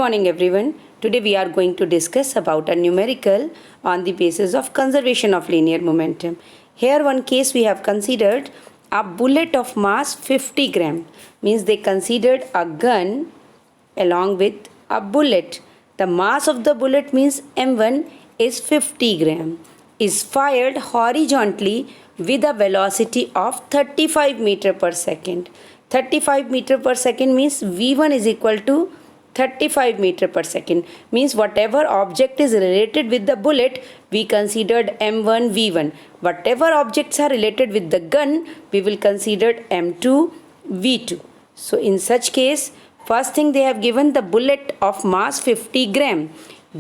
morning everyone. Today we are going to discuss about a numerical on the basis of conservation of linear momentum. Here one case we have considered a bullet of mass 50 gram, means they considered a gun along with a bullet. The mass of the bullet means M1 is 50 gram, is fired horizontally with a velocity of 35 meter per second. 35 meter per second means V1 is equal to 35 meter per second, means whatever object is related with the bullet we considered M1 V1. Whatever objects are related with the gun we will consider M2 V2. So in such case, first thing they have given the bullet of mass 50 gram.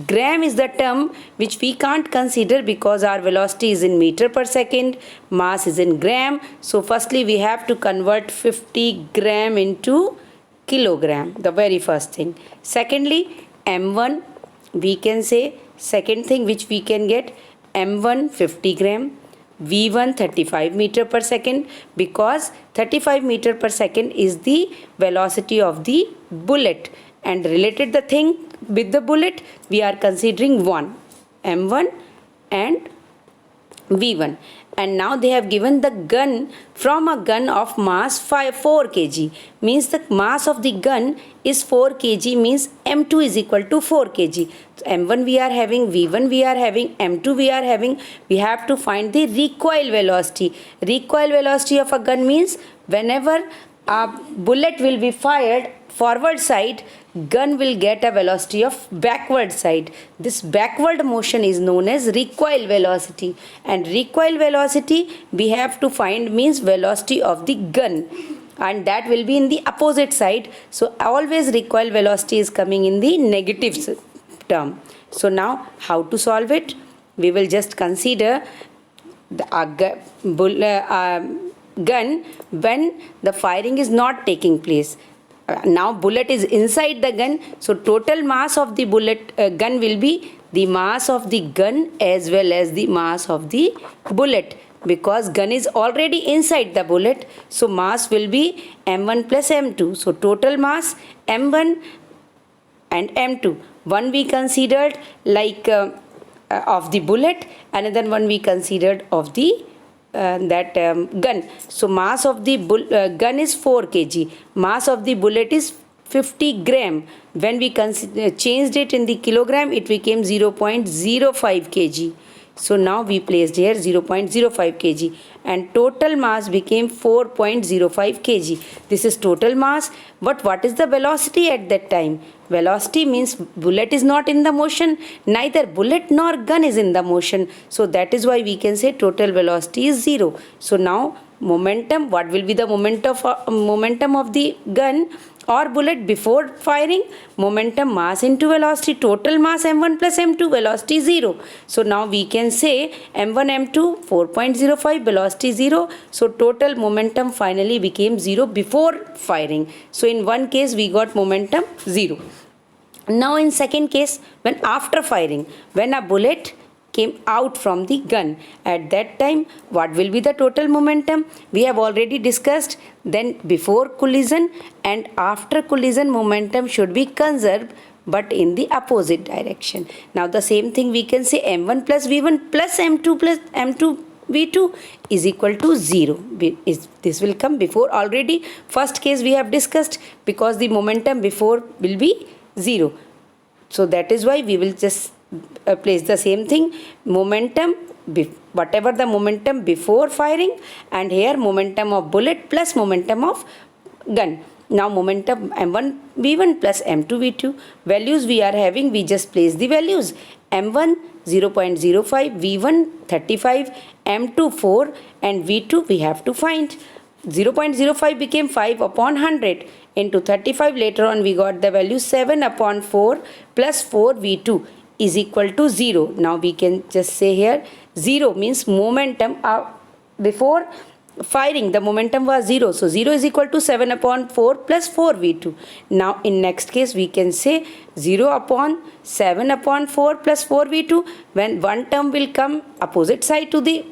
Gram is the term which we can't consider because our velocity is in meter per second, mass is in gram. So firstly we have to convert 50 gram into kilogram, the very first thing. Secondly, M1 we can say, second thing which we can get, M1 50 gram, V1 35 meter per second, because 35 meter per second is the velocity of the bullet, and related the thing with the bullet we are considering one, M1 and V1. And now they have given the gun from a gun of mass 4 kg, means the mass of the gun is 4 kg, means M2 is equal to 4 kg. So M1 we are having, V1 we are having, M2 we are having. We have to find the recoil velocity. Recoil velocity of a gun means whenever a bullet will be fired forward side, gun will get a velocity of backward side. This backward motion is known as recoil velocity, and recoil velocity we have to find means velocity of the gun, and that will be in the opposite side. So always recoil velocity is coming in the negative term. So now how to solve it? We will just consider the gun when the firing is not taking place. Now bullet is inside the gun, so total mass of the bullet gun will be the mass of the gun as well as the mass of the bullet, because gun is already inside the bullet. So mass will be M1 plus M2. So total mass M1 and M2. One we considered like of the bullet, another one we considered of the gun. So mass of the gun is 4 kg, mass of the bullet is 50 gram. When we changed it in the kilogram, it became 0.05 kg. So now we placed here 0.05 kg, and total mass became 4.05 kg. This is total mass. But what is the velocity at that time? Velocity means bullet is not in the motion, neither bullet nor gun is in the motion. So that is why we can say total velocity is 0. So now momentum, what will be the momentum of the gun or bullet before firing? Momentum, mass into velocity, total mass M1 plus M2, velocity 0. So now we can say M1 M2 4.05, velocity 0. So total momentum finally became 0 before firing. So in one case we got momentum 0. Now in second case, when after firing, when a bullet came out from the gun, at that time what will be the total momentum? We have already discussed. Then before collision and after collision momentum should be conserved, but in the opposite direction. Now the same thing we can say, M1 plus V1 plus M2 V2 is equal to 0. This will come before. Already first case we have discussed, because the momentum before will be 0. So that is why we will just place the same thing, momentum, whatever the momentum before firing, and here momentum of bullet plus momentum of gun. Now momentum M1 V1 plus M2 V2. Values we are having, we just place the values. M1 0.05, V1 35, M2 4, and V2 we have to find. 0.05 became 5 upon 100 into 35. Later on we got the value 7 upon 4 plus 4 V2 is equal to 0. Now we can just say here 0 means momentum before firing, the momentum was 0. So 0 is equal to 7 upon 4 plus 4v2. Now in next case we can say 0 upon 7 upon 4 plus 4v2. When one term will come opposite side to the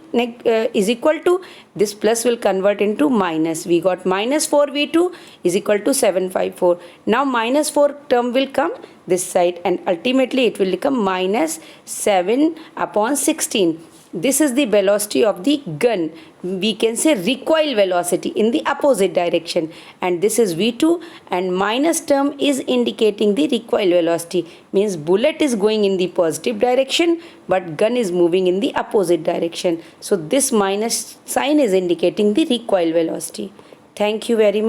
is equal to, this plus will convert into minus. We got minus 4v2 is equal to 754. Now minus 4 term will come this side and ultimately it will become minus 7 upon 16. This is the velocity of the gun. We can say recoil velocity in the opposite direction, and this is v2, and minus term is indicating the recoil velocity, means bullet is going in the positive direction but gun is moving in the opposite direction. So this minus sign is indicating the recoil velocity. Thank you very much.